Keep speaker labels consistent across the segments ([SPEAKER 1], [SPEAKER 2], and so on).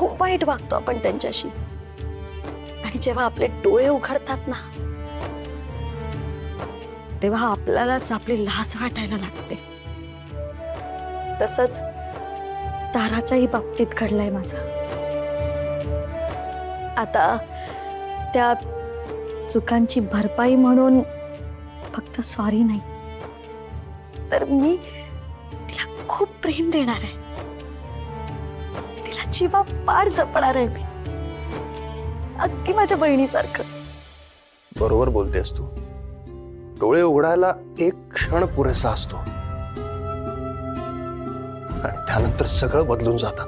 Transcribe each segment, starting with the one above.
[SPEAKER 1] खूप वाईट वागतो आपण त्यांच्याशी, आणि जेव्हा आपले डोळे उघडतात ना, तेव्हा आपल्यालाच आपली लाज वाटायला लागते. तसंच ताराच्याही बाबतीत घडलंय माझं. आता त्या चुकांची भरपाई म्हणून फक्त सॉरी नाही, तर मी तिला खूप प्रेम देणार आहे. तिला जीवापाड जपणार आहे मी, अगदी माझ्या बहिणीसारखं.
[SPEAKER 2] बरोबर बोलतेस तू. डोळे उघडायला एक क्षण पुरेसा असतो आणि त्यानंतर सगळं बदलून जातं.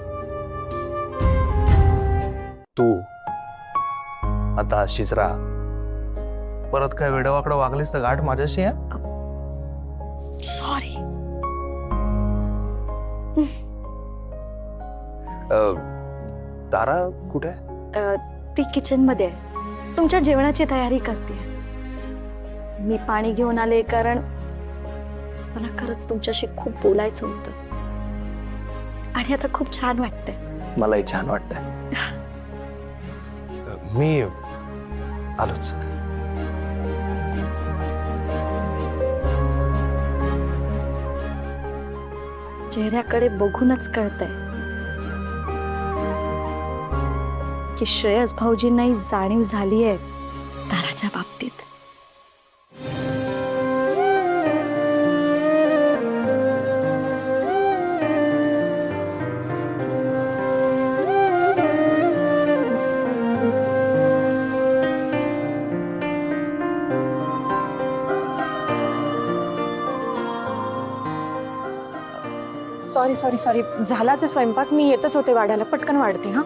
[SPEAKER 2] तू आता अशीच राहा. परत काय वेडावाकडं वागलीस तर गाठ माझ्याशी आहे.
[SPEAKER 1] सॉरी.
[SPEAKER 2] तारा कुठे आहे?
[SPEAKER 1] ती किचन मध्ये आहे, तुमच्या जेवणाची तयारी करते. मी पाणी घेऊन आले कारण मला खरंच तुमच्याशी खूप बोलायचं होतं, आणि आता खूप छान वाटतंय.
[SPEAKER 2] मलाही छान वाटतंय. मी आलोच.
[SPEAKER 1] चेहऱ्याकडे बघूनच कळतंय की श्रेयस भाऊजींनाही जाणीव झाली आहे ताराच्या बाबतीत.
[SPEAKER 3] सॉरी सॉरी सॉरी, झालाच स्वयंपाक. मी येतच होते वाढायला, पटकन वाढते. हा,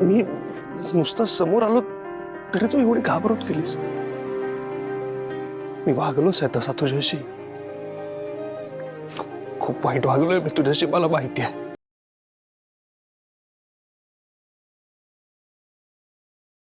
[SPEAKER 2] मी नुसतं समोर आलो तरी तू एवढी घाबरत केलीस. मी वागलोच आहे तसा तुझ्याशी. खूप वाईट वागलोय मी तुझ्याशी, मला माहिती आहे.